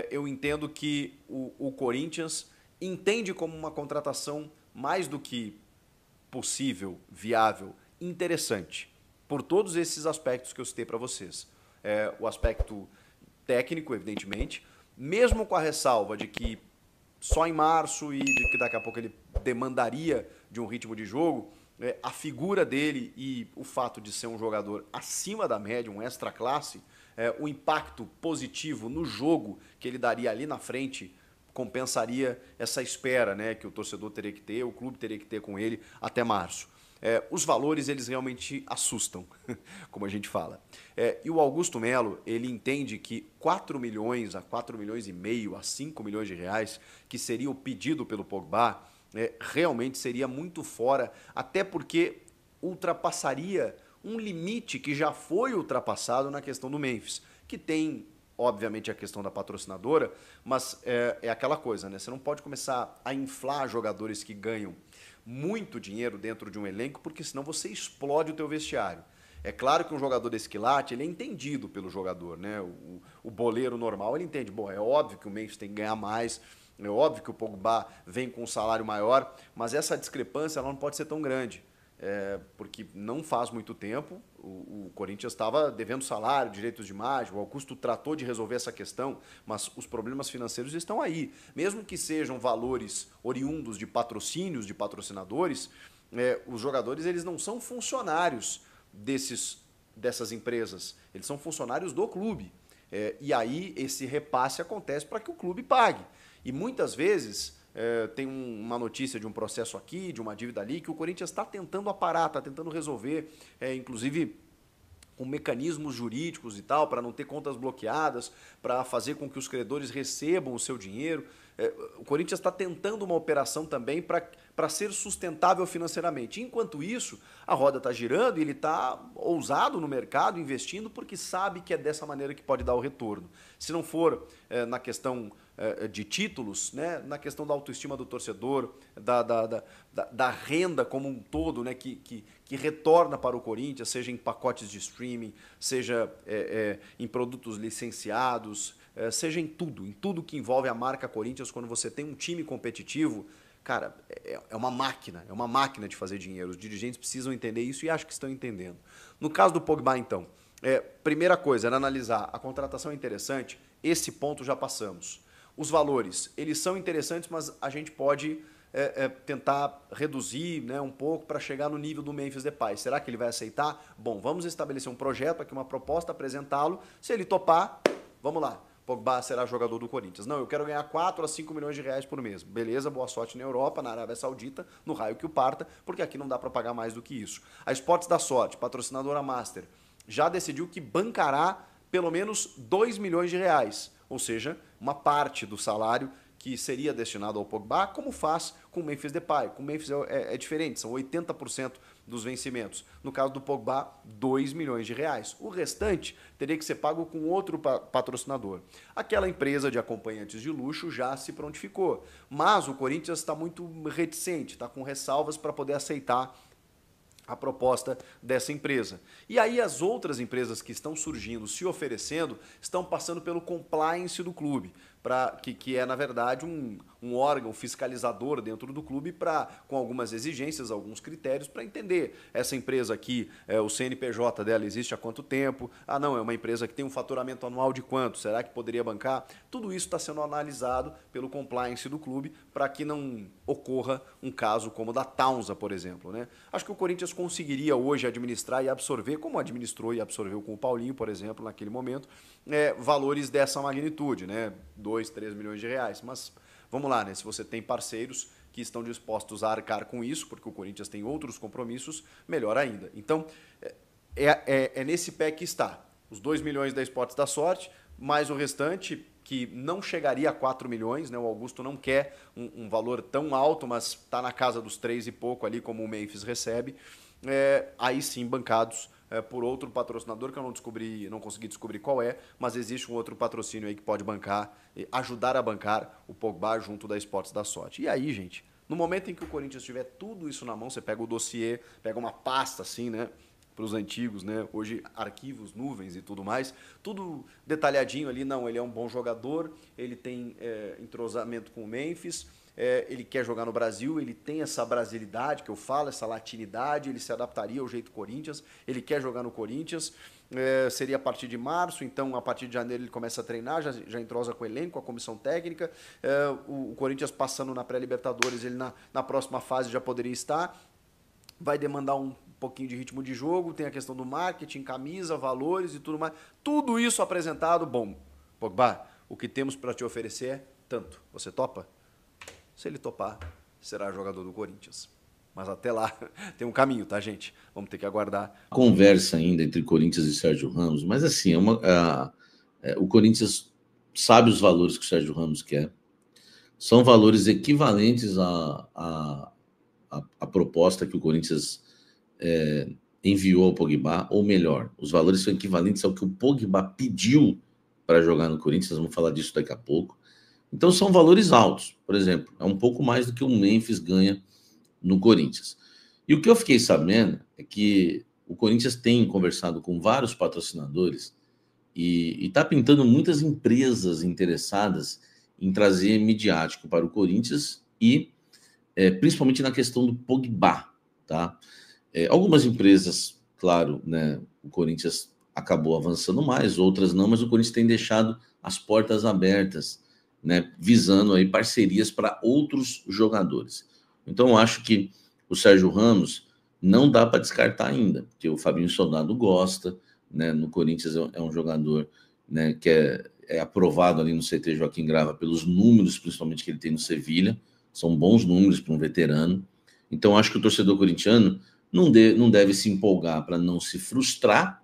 eu entendo que o Corinthians entende como uma contratação mais do que possível, viável, interessante, por todos esses aspectos que eu citei para vocês. O aspecto técnico, evidentemente, mesmo com a ressalva de que só em março e de que daqui a pouco ele demandaria de um ritmo de jogo, a figura dele e o fato de ser um jogador acima da média, um extra classe, o impacto positivo no jogo que ele daria ali na frente compensaria essa espera, né, que o torcedor teria que ter, o clube teria que ter com ele até março. Os valores, eles realmente assustam, como a gente fala. E o Augusto Melo, ele entende que 4 milhões a 4 milhões e meio a 5 milhões de reais, que seria o pedido pelo Pogba, realmente seria muito fora, até porque ultrapassaria um limite que já foi ultrapassado na questão do Memphis, que tem, obviamente, a questão da patrocinadora, mas é aquela coisa, né? Você não pode começar a inflar jogadores que ganham muito dinheiro dentro de um elenco, porque senão você explode o teu vestiário. É claro que um jogador desse quilate, ele é entendido pelo jogador, né? O boleiro normal, ele entende, bom, é óbvio que o Memphis tem que ganhar mais, é óbvio que o Pogba vem com um salário maior, mas essa discrepância ela não pode ser tão grande. Porque não faz muito tempo o Corinthians estava devendo salário, direitos de imagem, o Augusto tratou de resolver essa questão, mas os problemas financeiros estão aí. Mesmo que sejam valores oriundos de patrocínios, de patrocinadores, os jogadores eles não são funcionários dessas empresas, eles são funcionários do clube. E aí esse repasse acontece para que o clube pague. E muitas vezes tem uma notícia de um processo aqui, de uma dívida ali, que o Corinthians está tentando aparar, está tentando resolver, inclusive com mecanismos jurídicos e tal, para não ter contas bloqueadas, para fazer com que os credores recebam o seu dinheiro. O Corinthians está tentando uma operação também para ser sustentável financeiramente. Enquanto isso, a roda está girando e ele está ousado no mercado, investindo, porque sabe que é dessa maneira que pode dar o retorno. Se não for na questão de títulos, né, na questão da autoestima do torcedor, da renda como um todo, né, que retorna para o Corinthians, seja em pacotes de streaming, seja em produtos licenciados, seja em tudo que envolve a marca Corinthians. Quando você tem um time competitivo, cara, é uma máquina de fazer dinheiro. Os dirigentes precisam entender isso e acho que estão entendendo. No caso do Pogba, então, primeira coisa era analisar, a contratação é interessante, esse ponto já passamos. Os valores, eles são interessantes, mas a gente pode tentar reduzir, né, um pouco para chegar no nível do Memphis Depay. Será que ele vai aceitar? Bom, vamos estabelecer um projeto aqui, uma proposta, apresentá-lo. Se ele topar, vamos lá. Pogba será jogador do Corinthians. Não, eu quero ganhar 4 a 5 milhões de reais por mês. Beleza, boa sorte na Europa, na Arábia Saudita, no raio que o parta, porque aqui não dá para pagar mais do que isso. A Esportes da Sorte, patrocinadora Master, já decidiu que bancará pelo menos 2 milhões de reais, ou seja, uma parte do salário que seria destinado ao Pogba, como faz com o Memphis Depay. Com o Memphis é diferente, são 80% dos vencimentos. No caso do Pogba, 2 milhões de reais. O restante teria que ser pago com outro patrocinador. Aquela empresa de acompanhantes de luxo já se prontificou, mas o Corinthians está muito reticente, está com ressalvas para poder aceitar a proposta dessa empresa. E aí as outras empresas que estão surgindo, se oferecendo, estão passando pelo compliance do clube, que é, na verdade, um órgão fiscalizador dentro do clube com algumas exigências, alguns critérios para entender. Essa empresa aqui, o CNPJ dela existe há quanto tempo? Ah, não, é uma empresa que tem um faturamento anual de quanto? Será que poderia bancar? Tudo isso está sendo analisado pelo compliance do clube para que não ocorra um caso como o da Taunza, por exemplo, né? Acho que o Corinthians conseguiria hoje administrar e absorver, como administrou e absorveu com o Paulinho, por exemplo, naquele momento, valores dessa magnitude, né? 2, 3 milhões de reais. Mas vamos lá, né? Se você tem parceiros que estão dispostos a arcar com isso, porque o Corinthians tem outros compromissos, melhor ainda. Então, é nesse pé que está. Os 2 milhões da Esportes da Sorte, mais o restante, que não chegaria a 4 milhões, né? O Augusto não quer um valor tão alto, mas está na casa dos 3 e pouco ali, como o Memphis recebe. Aí sim, bancados por outro patrocinador, que eu não consegui descobrir qual mas existe um outro patrocínio aí que pode bancar, ajudar a bancar o Pogba junto da Esportes da Sorte. E aí, gente, no momento em que o Corinthians tiver tudo isso na mão, você pega o dossiê, pega uma pasta assim, né? os antigos, né? Hoje arquivos, nuvens e tudo mais, tudo detalhadinho ali. Não, ele é um bom jogador, ele tem entrosamento com o Memphis, ele quer jogar no Brasil, ele tem essa brasilidade que eu falo, essa latinidade, ele se adaptaria ao jeito Corinthians, ele quer jogar no Corinthians. Seria a partir de março, então a partir de janeiro ele começa a treinar, já entrosa com o elenco, com a comissão técnica. O Corinthians passando na pré-Libertadores, ele na próxima fase já poderia estar. Vai demandar um pouquinho de ritmo de jogo, tem a questão do marketing, camisa, valores e tudo mais. Tudo isso apresentado, bom. Pogba, o que temos para te oferecer é tanto. Você topa? Se ele topar, será jogador do Corinthians. Mas até lá tem um caminho, tá, gente? Vamos ter que aguardar. Conversa ainda entre Corinthians e Sérgio Ramos, mas assim, o Corinthians sabe os valores que o Sérgio Ramos quer. São valores equivalentes à proposta que o Corinthians enviou ao Pogba, ou melhor, os valores são equivalentes ao que o Pogba pediu para jogar no Corinthians, vamos falar disso daqui a pouco. Então são valores altos, por exemplo, é um pouco mais do que o Memphis ganha no Corinthians. E o que eu fiquei sabendo é que o Corinthians tem conversado com vários patrocinadores e está pintando muitas empresas interessadas em trazer midiático para o Corinthians e principalmente na questão do Pogba, tá? Algumas empresas, claro, né, o Corinthians acabou avançando mais, outras não, mas o Corinthians tem deixado as portas abertas, né, visando aí parcerias para outros jogadores. Então, eu acho que o Sérgio Ramos não dá para descartar ainda, porque o Fabinho Soldado gosta, né, no Corinthians é um jogador, né, que é aprovado ali no CT Joaquim Grava pelos números, principalmente que ele tem no Sevilha, são bons números para um veterano. Então, acho que o torcedor corintiano não deve se empolgar para não se frustrar,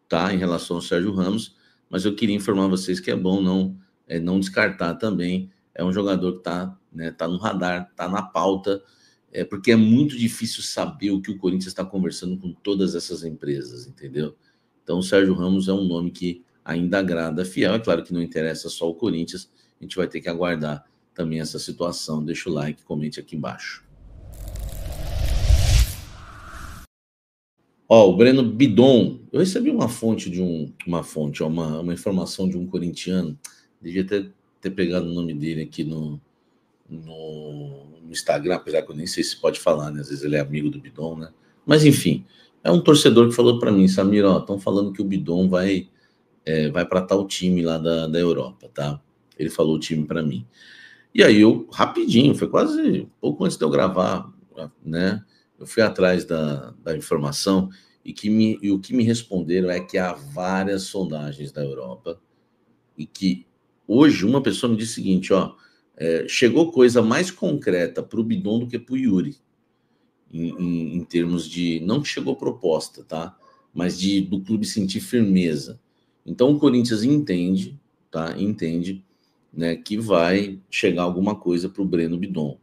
tá, em relação ao Sérgio Ramos, mas eu queria informar vocês que é bom não descartar também. É um jogador que está, né, tá no radar, está na pauta, porque é muito difícil saber o que o Corinthians está conversando com todas essas empresas, entendeu? Então, o Sérgio Ramos é um nome que ainda agrada fiel. É claro que não interessa só o Corinthians, a gente vai ter que aguardar também essa situação. Deixa o like, comente aqui embaixo. Ó, o Breno Bidon, eu recebi uma informação de um corintiano, devia ter pegado o nome dele aqui no Instagram, apesar que eu nem sei se pode falar, né? Às vezes ele é amigo do Bidon, né? Mas enfim, é um torcedor que falou para mim, Samir, ó, estão falando que o Bidon vai para tal time lá da Europa, tá? Ele falou o time para mim. E aí eu, rapidinho, foi quase pouco antes de eu gravar, né? Eu fui atrás da informação e o que me responderam é que há várias sondagens da Europa e que hoje uma pessoa me disse o seguinte, ó, chegou coisa mais concreta para o Bidon do que para o Yuri, em termos de, não que chegou proposta, tá? Mas do clube sentir firmeza. Então o Corinthians entende, tá? Entende, né, que vai chegar alguma coisa para o Breno Bidon.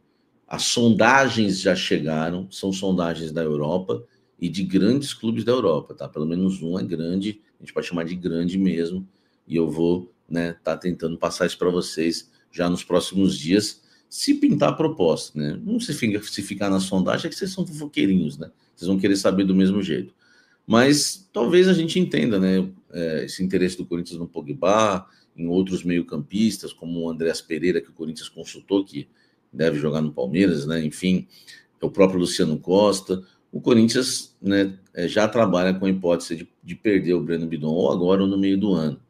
As sondagens já chegaram, são sondagens da Europa e de grandes clubes da Europa, tá? Pelo menos um é grande, a gente pode chamar de grande mesmo, e eu vou, né, tá tentando passar isso para vocês já nos próximos dias, se pintar a proposta, né? Não se ficar na sondagem, é que vocês são fofoqueirinhos, né? Vocês vão querer saber do mesmo jeito. Mas talvez a gente entenda, né, esse interesse do Corinthians no Pogba, em outros meio-campistas, como o Andreas Pereira, que o Corinthians consultou, que deve jogar no Palmeiras, né? Enfim, o próprio Luciano Costa. O Corinthians, né, já trabalha com a hipótese de perder o Breno Bidon ou agora ou no meio do ano.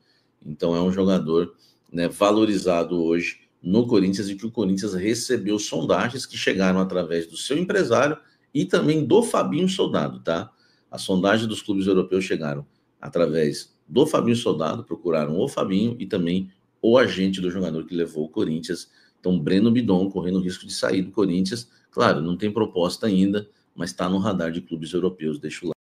Então é um jogador, né, valorizado hoje no Corinthians e que o Corinthians recebeu sondagens que chegaram através do seu empresário e também do Fabinho Soldado, tá? As sondagens dos clubes europeus chegaram através do Fabinho Soldado, procuraram o Fabinho e também o agente do jogador que levou o Corinthians. Então, Breno Bidon correndo o risco de sair do Corinthians. Claro, não tem proposta ainda, mas está no radar de clubes europeus. Deixa o like.